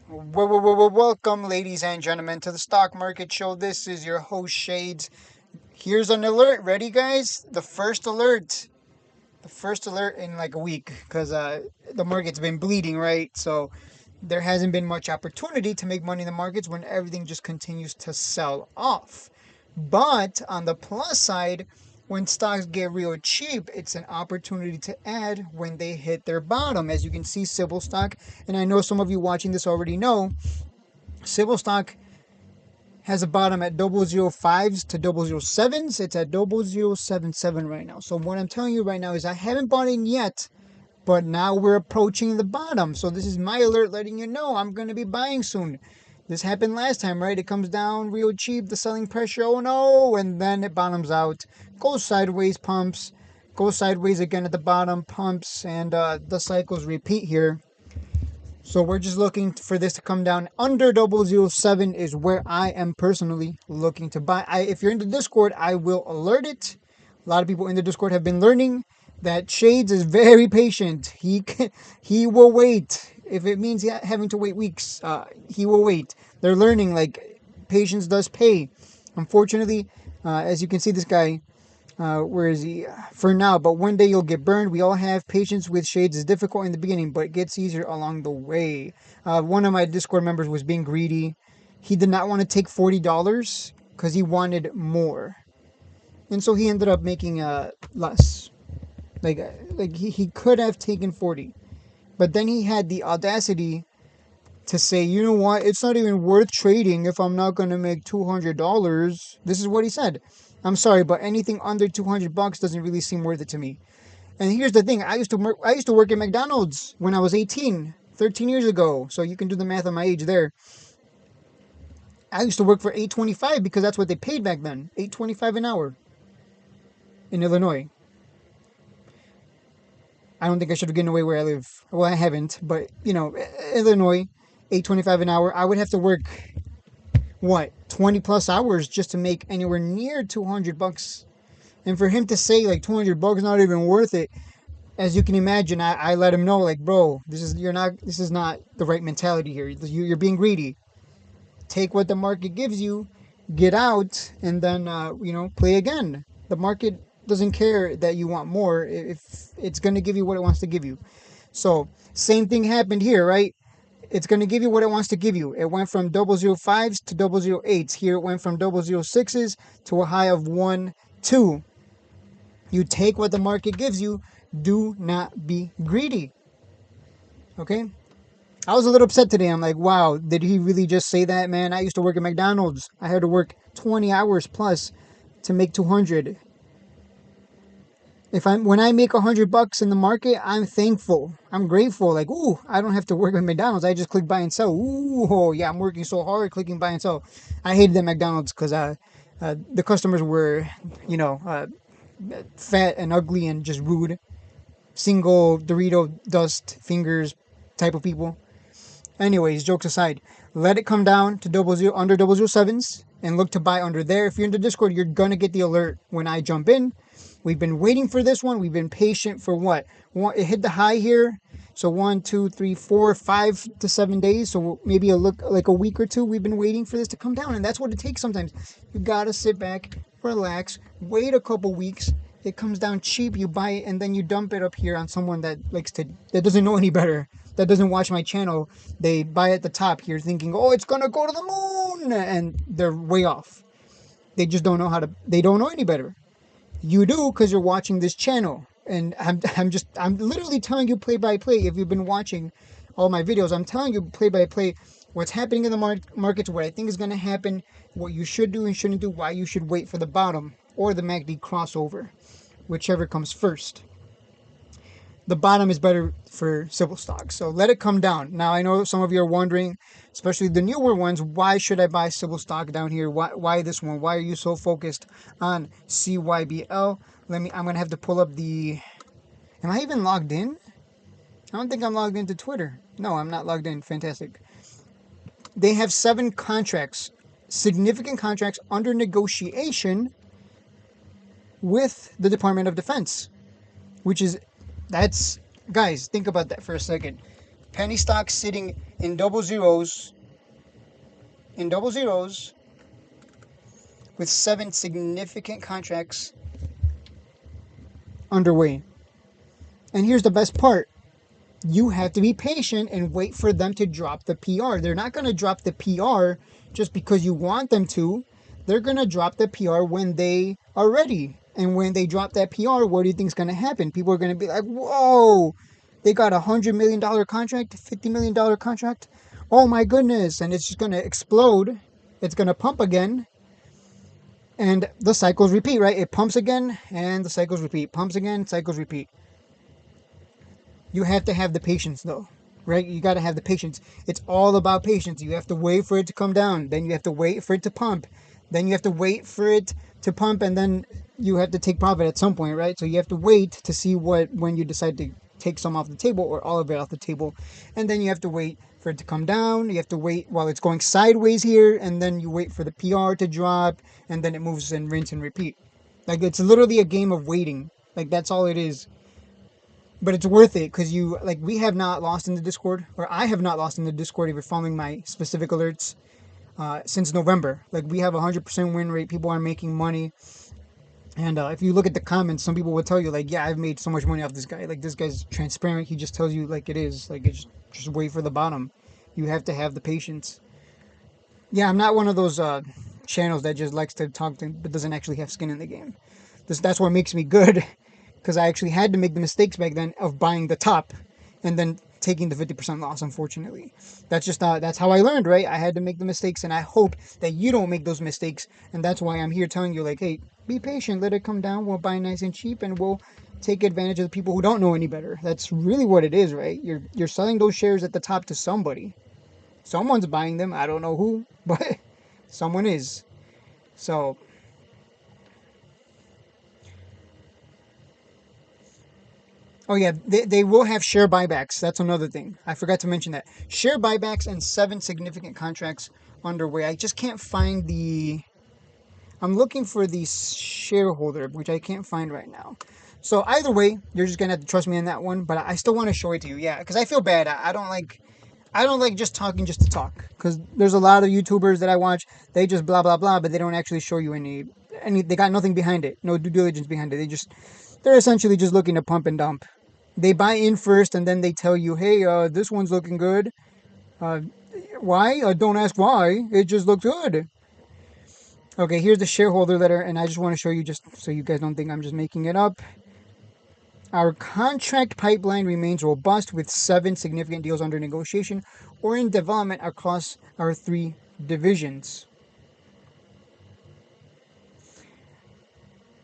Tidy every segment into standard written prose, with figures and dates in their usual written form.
Welcome, ladies and gentlemen, to the Stock Market Show. This is your host, Shades. Here's an alert. Ready, guys? The first alert. The first alert in like a week because the market's been bleeding, right? So there hasn't been much opportunity to make money in the markets when everything just continues to sell off. But on the plus side, when stocks get real cheap, it's an opportunity to add when they hit their bottom. As you can see, Civil stock, and I know some of you watching this already know, Civil stock has a bottom at 005s to 007s. It's at 0077 right now. So what I'm telling you right now is I haven't bought in yet, but now we're approaching the bottom. So this is my alert letting you know I'm going to be buying soon. This happened last time, right? It comes down real cheap, the selling pressure, oh no, and then it bottoms out, goes sideways, pumps, goes sideways again at the bottom, pumps, and the cycles repeat here. So we're just looking for this to come down under 007 is where I am personally looking to buy. If you're in the Discord, I will alert it. A lot of people in the Discord have been learning that Shades is very patient. He will wait. If it means having to wait weeks, he will wait. They're learning like patience does pay. Unfortunately, as you can see, this guy, where is he? For now, but one day you'll get burned. We all have patience with Shades. It's difficult in the beginning, but it gets easier along the way. One of my Discord members was being greedy. He did not want to take $40 because he wanted more, and so he ended up making less. Like he could have taken 40, but then he had the audacity to say, you know what? It's not even worth trading if I'm not gonna make $200. This is what he said. I'm sorry, but anything under $200 doesn't really seem worth it to me. And here's the thing: I used to work at McDonald's when I was 18, 13 years ago. So you can do the math on my age there. I used to work for 8.25 because that's what they paid back then. 8.25 an hour in Illinois. I don't think I should have given away where I live. Well, I haven't, but Illinois, 8.25 an hour. I would have to work what 20 plus hours just to make anywhere near $200. And for him to say like $200 not even worth it, as you can imagine, I let him know like, bro, this is not the right mentality here. You're being greedy. Take what the market gives you, get out, and then play again. The market doesn't care that you want more if it's going to give you what it wants to give you. So same thing happened here, right? It's going to give you what it wants to give you. It went from 005s to 008s. Here it went from 006s to a high of 1, 2. You take what the market gives you. Do not be greedy. Okay? I was a little upset today. I'm like, wow, did he really just say that, man? I used to work at McDonald's. I had to work 20 hours plus to make 200. When I make $100 in the market, I'm thankful. I'm grateful. Like, ooh, I don't have to work at McDonald's. I just click buy and sell. Ooh, oh, yeah, I'm working so hard clicking buy and sell. I hated that McDonald's because the customers were, you know, uh, fat and ugly and just rude. Single Dorito dust fingers type of people. Anyways, jokes aside, let it come down to under 007s and look to buy under there. If you're in the Discord, you're gonna get the alert when I jump in. We've been waiting for this one. We've been patient for what? It hit the high here. So 1, 2, 3, 4, 5 to 7 days. So maybe like a week or two. We've been waiting for this to come down, and that's what it takes sometimes. You gotta sit back, relax, wait a couple weeks. It comes down cheap. You buy it, and then you dump it up here on someone that doesn't know any better. That doesn't watch my channel. They buy at the top here, thinking, "Oh, it's gonna go to the moon," and they're way off. They just don't know how to. They don't know any better. You do because you're watching this channel, and I'm literally telling you play by play. If you've been watching all my videos, I'm telling you play by play what's happening in the markets, what I think is going to happen, what you should do and shouldn't do, why you should wait for the bottom or the MACD crossover, whichever comes first. The bottom is better for civil stocks. So let it come down. Now, I know some of you are wondering, especially the newer ones, why should I buy civil stock down here? Why this one? Why are you so focused on CYBL? I'm going to have to pull up am I even logged in? I don't think I'm logged into Twitter. No, I'm not logged in. Fantastic. They have 7 contracts, significant contracts under negotiation with the Department of Defense, which is, guys, think about that for a second. Penny stocks sitting in double zeros, with 7 significant contracts underway. And here's the best part. You have to be patient and wait for them to drop the PR. They're not going to drop the PR just because you want them to. They're going to drop the PR when they are ready. And when they drop that PR, what do you think is going to happen? People are going to be like, whoa, they got a $100 million contract, $50 million contract. Oh my goodness. And it's just going to explode. It's going to pump again. And the cycles repeat, right? It pumps again and the cycles repeat. Pumps again, cycles repeat. You have to have the patience though, right? You got to have the patience. It's all about patience. You have to wait for it to come down. Then you have to wait for it to pump. Then you have to wait for it to pump, and then you have to take profit at some point, right? So you have to wait to see when you decide to take some off the table or all of it off the table. And then you have to wait for it to come down. You have to wait while it's going sideways here, and then you wait for the PR to drop, and then it moves and rinse and repeat. Like, it's literally a game of waiting. Like, that's all it is. But it's worth it because we have not lost in the Discord, or I have not lost in the Discord if you're following my specific alerts since November. Like, we have a 100% win rate. People are making money. And if you look at the comments, some people will tell you, like, yeah, I've made so much money off this guy. Like, this guy's transparent. He just tells you like it is. Like, it's just wait for the bottom. You have to have the patience. Yeah, I'm not one of those channels that just likes to talk but doesn't actually have skin in the game. That's what makes me good. Because I actually had to make the mistakes back then of buying the top and then taking the 50% loss, unfortunately. That's how I learned, right? I had to make the mistakes, and I hope that you don't make those mistakes. And that's why I'm here telling you, like, hey, be patient, let it come down, we'll buy nice and cheap, and we'll take advantage of the people who don't know any better. That's really what it is, right? You're selling those shares at the top to somebody. Someone's buying them, I don't know who, but someone is. So oh yeah, they will have share buybacks. That's another thing. I forgot to mention that. Share buybacks and 7 significant contracts underway. I just can't find I'm looking for the shareholder, which I can't find right now. So either way, you're just gonna have to trust me on that one. But I still want to show it to you. Yeah, because I feel bad. I don't like just talking just to talk. Because there's a lot of YouTubers that I watch. They just blah blah blah, but they don't actually show you any. They got nothing behind it. No due diligence behind it. They're essentially just looking to pump and dump. They buy in first, and then they tell you, hey, this one's looking good. Uh, why? Don't ask why. It just looks good. Okay, here's the shareholder letter, and I just want to show you just so you guys don't think I'm just making it up. Our contract pipeline remains robust with 7 significant deals under negotiation or in development across our 3 divisions.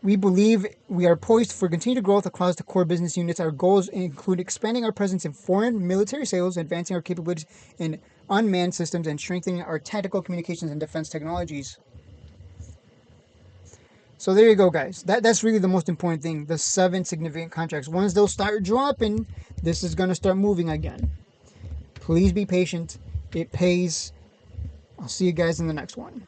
We believe we are poised for continued growth across the core business units. Our goals include expanding our presence in foreign military sales, advancing our capabilities in unmanned systems, and strengthening our tactical communications and defense technologies. So there you go, guys. That's really the most important thing. The 7 significant contracts. Once they'll start dropping, this is going to start moving again. Please be patient. It pays. I'll see you guys in the next one.